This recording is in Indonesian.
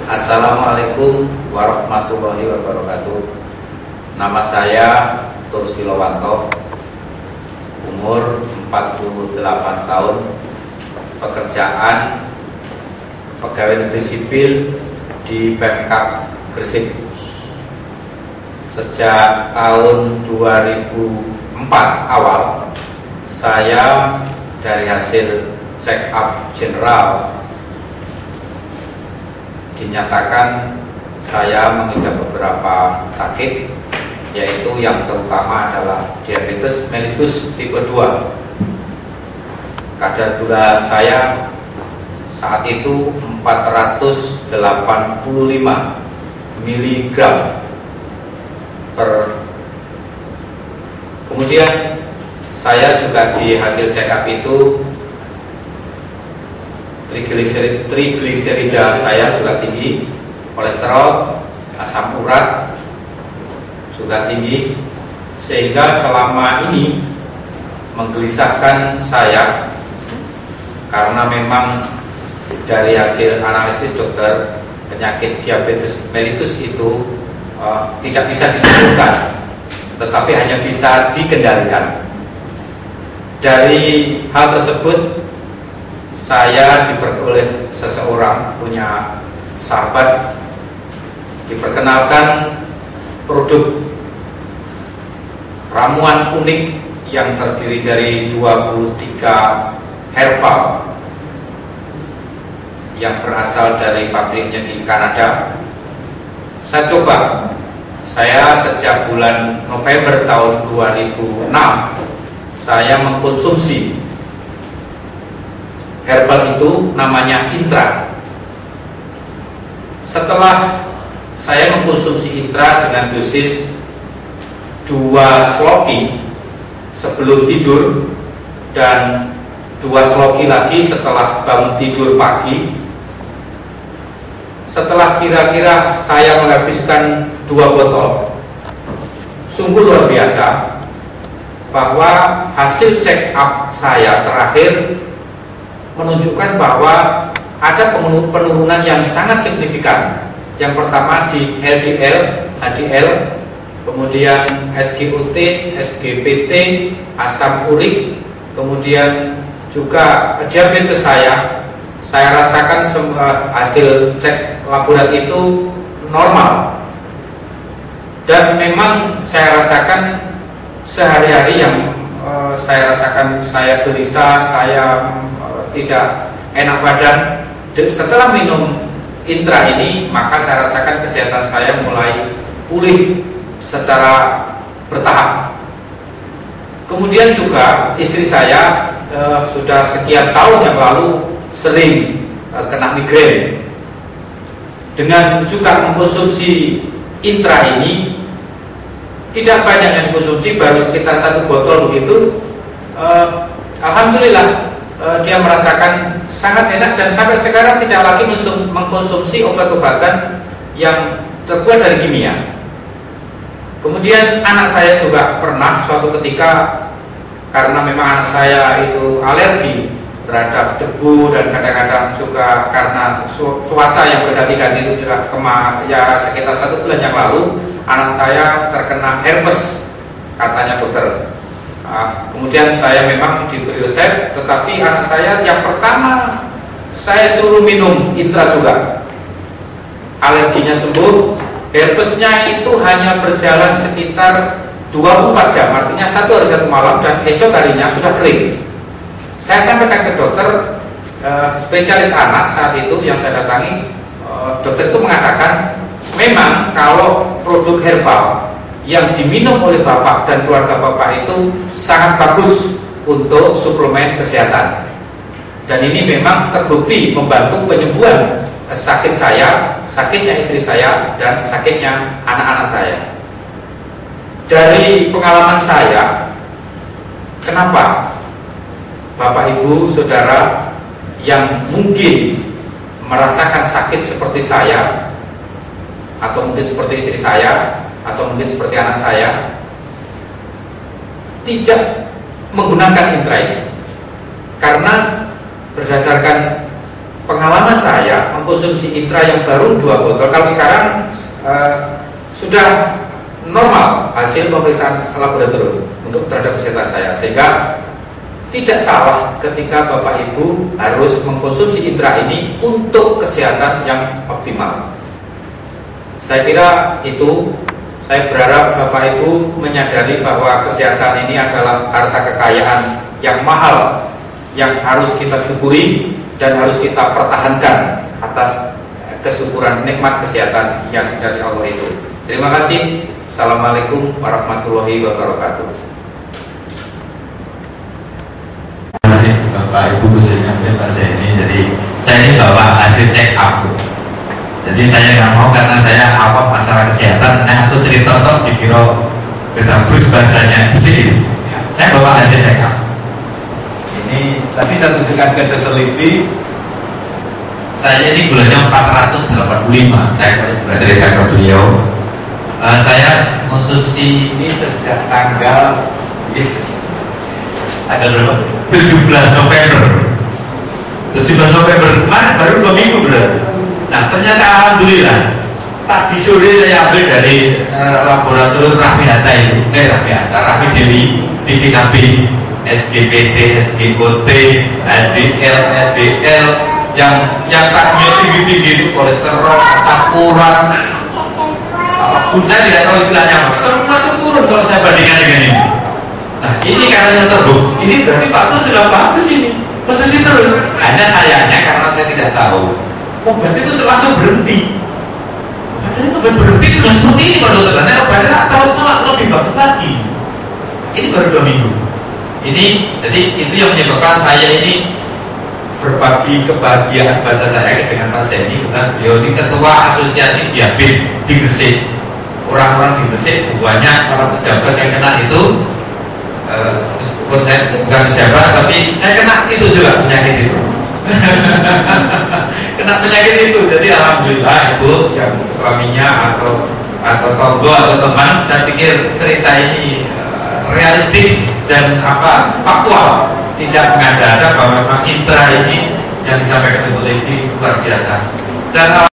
Assalamualaikum warahmatullahi wabarakatuh. Nama saya Tur Silowanto, umur 48 tahun, pekerjaan pegawai negeri sipil di Pemkab Gresik. Sejak tahun 2004 awal, saya dari hasil check up general dinyatakan saya mengidap beberapa sakit, yaitu yang terutama adalah diabetes mellitus tipe 2. Kadar gula saya saat itu 485 mg per. Kemudian saya juga di hasil check up itu trigliserida saya juga tinggi, kolesterol, asam urat juga tinggi, sehingga selama ini menggelisahkan saya karena memang dari hasil analisis dokter penyakit diabetes mellitus itu tidak bisa disembuhkan, tetapi hanya bisa dikendalikan. Dari hal tersebut saya diperoleh seseorang, punya sahabat, diperkenalkan produk ramuan unik yang terdiri dari 23 herbal yang berasal dari pabriknya di Kanada. Saya coba, saya sejak bulan November tahun 2006 saya mengkonsumsi herbal itu, namanya Intra. Setelah saya mengkonsumsi Intra dengan dosis 2 sloki sebelum tidur dan 2 sloki lagi setelah bangun tidur pagi, setelah kira-kira saya menghabiskan 2 botol, sungguh luar biasa bahwa hasil check up saya terakhir menunjukkan bahwa ada penurunan yang sangat signifikan. Yang pertama di LDL, HDL, kemudian SGOT, SGPT, asam urik, kemudian juga diabetes saya rasakan hasil cek laboratorium itu normal. Dan memang saya rasakan sehari-hari yang saya rasakan, saya gelisah, saya tidak enak badan. Setelah minum Intra ini, maka saya rasakan kesehatan saya mulai pulih secara bertahap. Kemudian juga istri saya sudah sekian tahun yang lalu sering kena migrain. Dengan juga mengkonsumsi Intra ini, tidak banyak yang dikonsumsi, baru sekitar 1 botol begitu. Alhamdulillah dia merasakan sangat enak, dan sampai sekarang tidak lagi mengkonsumsi obat-obatan yang terbuat dari kimia. Kemudian anak saya juga pernah suatu ketika, karena memang anak saya itu alergi terhadap debu dan kadang-kadang juga karena cuaca yang berganti-ganti itu juga sekitar 1 bulan yang lalu anak saya terkena herpes, katanya dokter. Kemudian saya memang diberi resep, tetapi anak saya yang pertama saya suruh minum Intra juga, alerginya sembuh. Herpesnya itu hanya berjalan sekitar 24 jam, artinya 1 hari 1 malam, dan esok harinya sudah kering. Saya sampaikan ke dokter spesialis anak saat itu yang saya datangi. Dokter itu mengatakan memang kalau produk herbal yang diminum oleh bapak dan keluarga bapak itu sangat bagus untuk suplemen kesehatan, dan ini memang terbukti membantu penyembuhan sakit saya, sakitnya istri saya, dan sakitnya anak-anak saya. Dari pengalaman saya, kenapa Bapak Ibu Saudara yang mungkin merasakan sakit seperti saya, atau mungkin seperti istri saya, atau mungkin seperti anak saya, tidak menggunakan Intra ini? Karena berdasarkan pengalaman saya mengkonsumsi intra yang baru 2 botol, kalau sekarang sudah normal hasil pemeriksaan laboratorium untuk terhadap kesehatan saya, sehingga tidak salah ketika Bapak Ibu harus mengkonsumsi intra ini untuk kesehatan yang optimal. Saya kira itu. Saya berharap Bapak Ibu menyadari bahwa kesehatan ini adalah harta kekayaan yang mahal, yang harus kita syukuri dan harus kita pertahankan atas kesyukuran nikmat kesehatan yang dari Allah itu. Terima kasih. Assalamualaikum warahmatullahi wabarakatuh. Terima kasih Bapak Ibu, khususnya Pak Seni. Jadi saya ini bawa hasil check up. Jadi saya nggak mau, karena saya awam masalah kesehatan. Nah, aku cerita toh dikira betabus bahasanya di sini. Saya bawa hasil check up. Ini tadi saya tunjukkan ke Dr. Livi. Saya ini gulanya 485. Saya juga cerita ke beliau. Saya konsumsi ini sejak tanggal berapa? 17 November. 17 November kemarin baru 2 minggu berarti. Nah, ternyata alhamdulillah tadi sore saya ambil dari laboratorium Rahmi Hatta itu, Rahmi Dewi, DPKB, SGPT, SGOT, HDL, LDL, yang tadinya tinggi-tinggi itu kolesterol, asam urat, apapun saya tidak tahu istilahnya apa, semua itu turun kalau saya bandingkan dengan ini. Nah, ini karena terbukti, ini berarti Pak Tuh sudah bagus ini, konsumsi terus. Hanya sayangnya karena saya tidak tahu, obat itu langsung berhenti. Padahal obat berhenti sudah seperti ini kalau dokter. Nah, obatnya terus malah lebih bagus lagi. Ini baru 2 minggu. Ini jadi itu yang menyebabkan saya ini berbagi kebahagiaan bahasa saya dengan Pak Seni. Bukan beliau ini ketua asosiasi diabetes di Gresik. Orang-orang di Gresik banyak para pejabat yang kena itu. Meskipun saya bukan pejabat, tapi saya kena itu juga, penyakit itu. Kena penyakit itu. Jadi alhamdulillah Ibu yang suaminya atau tonggo atau teman, saya pikir cerita ini realistis dan faktual, tidak mengada-ada bahwa memang intra ini yang disampaikan Ibu Lady luar biasa. Dan